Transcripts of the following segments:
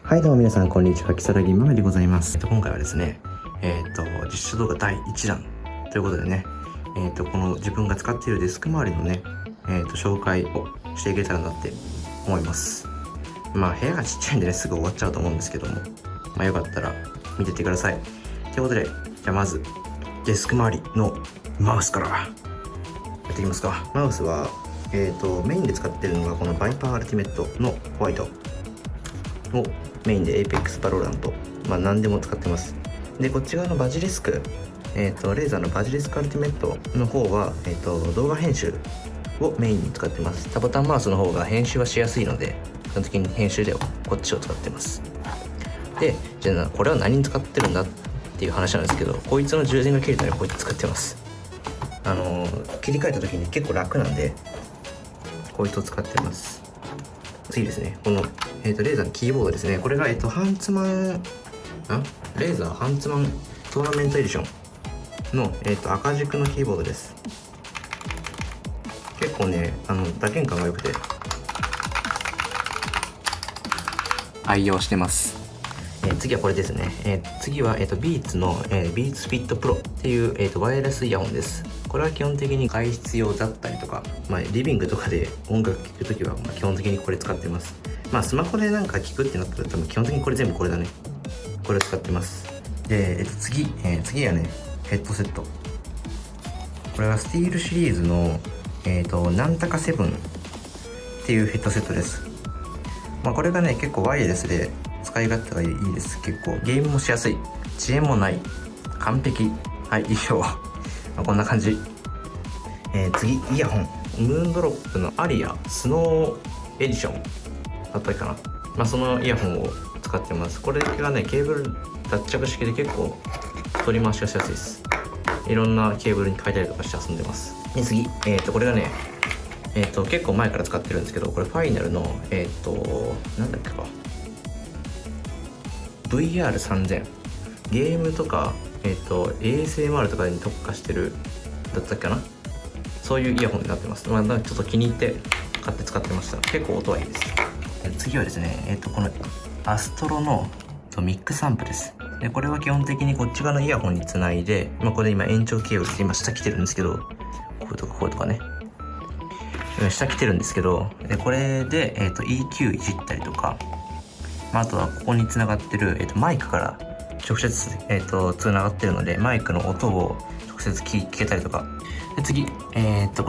はいどうも皆さんこんにちは、木更木マメでございます。今回はですね、実写動画第1弾ということでね、この自分が使っているデスク周りのね、紹介をしていけたらなって思います。まあ部屋がちっちゃいんでね、すぐ終わっちゃうと思うんですけども、まあよかったら見てってください。ということで、じゃあまずデスク周りのマウスからやっていきますか。マウスは、メインで使ってるのがこのバイパーアルティメットのホワイトをメインで Apex Valorant、まあ何でも使ってます。で、こっち側のバジリスク、レーザーのバジリスクアルティメットの方は、動画編集をメインに使ってます。ボタンマウスの方が編集はしやすいので、基本的に編集ではこっちを使ってます。で、じゃあこれは何に使ってるんだっていう話なんですけど、こいつの充電が切れたらこいつ使ってます。切り替えた時に結構楽なんで、こいつを使ってます。次ですね、この、レーザーのキーボードですね。これが、ハンツマンレーザーハンツマントーナメントエディションの、赤軸のキーボードです。結構ね、打鍵感が良くて愛用してます。次はこれですね。次は、ビーツの、ビーツフィットプロっていう、ワイヤレスイヤホンです。これは基本的に外出用だったりとか、まあ、リビングとかで音楽聴くときは、まあ、基本的にこれ使ってます。まあスマホでなんか聴くってなったら多分基本的にこれ全部これだね。これを使ってます。で、次はね、ヘッドセット。これはスティールシリーズの、なんたか7っていうヘッドセットです。まあこれがね、結構ワイヤレスで使い勝手がいいです。結構ゲームもしやすい。遅延もない。完璧。はい、以上。まあ、こんな感じ。次、イヤホン。ムーンドロップのアリアスノーエディションだったかな。まあそのイヤホンを使ってます。これがね、ケーブル脱着式で結構取り回しがしやすいです。いろんなケーブルに変えたりとかして遊んでます。で、次、これがね、結構前から使ってるんですけど、これファイナルの、なんだっけか。VR3000。ゲームとか、ASMR とかに特化してる、だったっけかな。そういうイヤホンになってます。まあ、ちょっと気に入って買って使ってました。結構音はいいです。次はですね、このアストロのミックスアンプです。で、これは基本的にこっち側のイヤホンにつないで、まあ、これ今延長ケーブルって今下来てるんですけど、こうとかこうとかね。下来てるんですけど、これで、EQ いじったりとか、まあ、あとはここにつながってる、マイクから直接、つながってるので、マイクの音を直接聞けたりとか。で、次、こ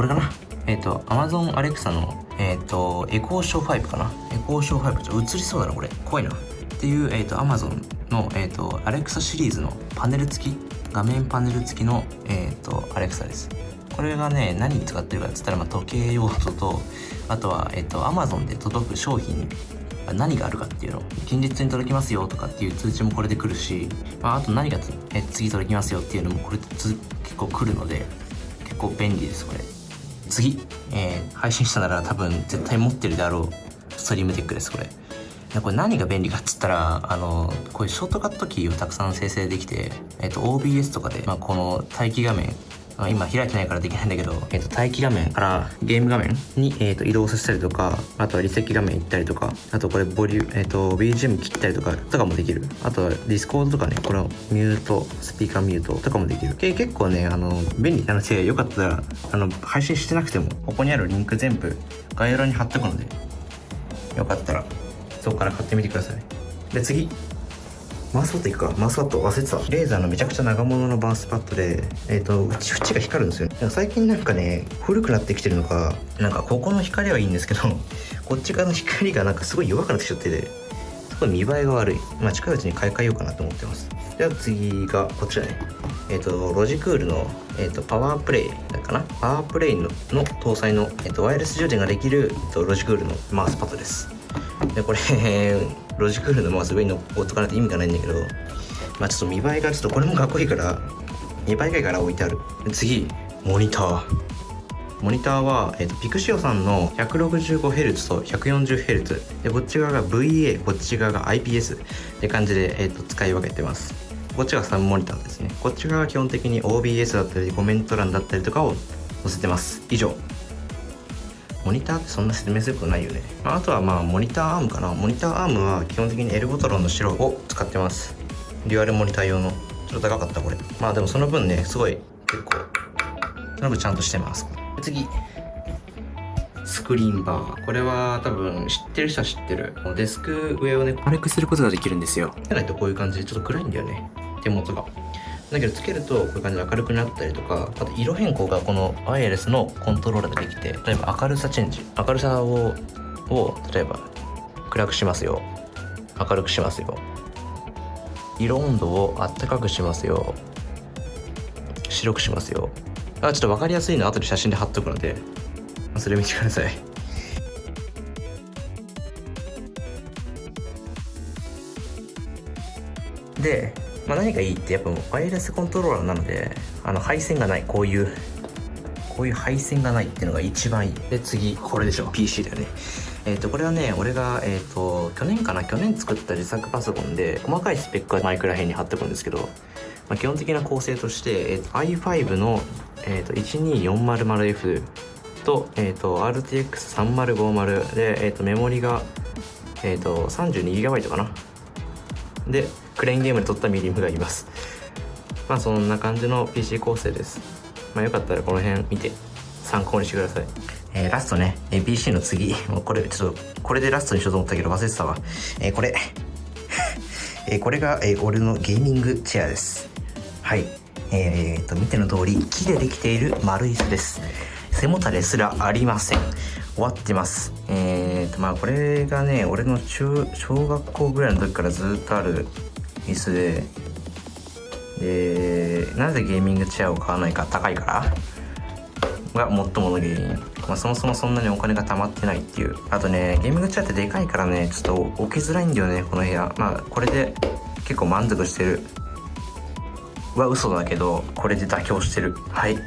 れかな。Amazon Alexa の、エコーショー5かな。エコーショー5、映りそうだな、これ。怖いな。っていう、Amazon の、Alexa シリーズのパネル付き、画面パネル付きの、Alexa です。これがね、何に使ってるかって言ったら、まあ、時計用途と、あとは、Amazon で届く商品、何があるかっていうのを、近日に届きますよとかっていう通知もこれで来るし、まあ、あと何が次届きますよっていうのもこれ結構来るので、結構便利です、これ。次、配信したなら多分絶対持ってるであろうストリームデックです、これ。これ何が便利かっつったら、こういうショートカットキーをたくさん生成できて、OBS とかで、まあ、この待機画面、今開いてないからできないんだけど、待機画面からゲーム画面に、移動させたりとか、あとは離席画面行ったりとか、あとこれBGM 切ったりとかもできる。あとは Discord とかね、これをミュート、スピーカーミュートとかもできる。結構ね、便利なので、よかったら、配信してなくても、ここにあるリンク全部概要欄に貼っとくので、よかったら、そこから買ってみてください。で、次。マウスパッドいくか。マウスパッド忘れてた。レーザーのめちゃくちゃ長物のマウスパッドで、縁が光るんですよ。最近なんかね、古くなってきてるのか、なんかここの光はいいんですけど、こっち側の光がなんかすごい弱くなってきちゃってて、すごい見栄えが悪い。まあ近いうちに買い替えようかなと思ってます。では次がこちらね。ロジクールの、パワープレイだかな。パワープレイの搭載の、ワイヤレス充電ができる、ロジクールのマウスパッドです。で、これロジクールのマウス上に乗っとかないと意味がないんだけど、まあちょっと見栄えがちょっとこれもかっこいいから見栄えがいいから置いてある。次、モニターは、ピクシオさんの 165Hz と 140Hz で、こっち側が VA、こっち側が IPS って感じで、使い分けてます。こっちが3モニターですね。こっち側は基本的に OBS だったりコメント欄だったりとかを載せてます。以上。モニターってそんな説明することないよね。あとはまあモニターアームかな。モニターアームは基本的にエルゴトロンの白を使ってます。デュアルモニター用の。ちょっと高かったこれ。まあでもその分ね、すごい結構その分ちゃんとしてます。次、スクリーンバー。これは多分知ってる人は知ってる。デスク上をね、明るくすることができるんですよ。じゃないとこういう感じでちょっと暗いんだよね、手元が。だけどつけるとこういう感じで明るくなったりとか、あと色変更がこのワイヤレスのコントローラーでできて、例えば明るさチェンジ、明るさを例えば暗くしますよ、明るくしますよ、色温度をあったかくしますよ、白くしますよ。ちょっと分かりやすいの後で写真で貼っとくのでそれ見てください。で、何がいいってやっぱワイヤレスコントローラーなので配線がない、こういう配線がないっていうのが一番いい。で次これでしょ、 PC だよね。これはね、俺が去年作った自作パソコンで、細かいスペックはマイクら辺に貼っておくんですけど、基本的な構成として、i5 の、12400F と、RTX3050 で、メモリが、32GB かな。でクレーンゲームで撮ったミリムがいます。そんな感じの PC 構成です。よかったらこの辺見て参考にしてください。ラストね、PC の次、もうこれでラストにしようと思ったけど忘れてたわ。これこれが、俺のゲーミングチェアです。はい、見ての通り木でできている丸椅子です。背もたれすらありません。終わってます。これがね、俺の小学校ぐらいの時からずっとある椅子で、なぜゲーミングチェアを買わないか、高いからが最もの原因。そもそもそんなにお金が貯まってないっていう。あとね、ゲーミングチェアってでかいからね、ちょっと置きづらいんだよね、この部屋。これで結構満足してるは嘘だけど、これで妥協してる。はい。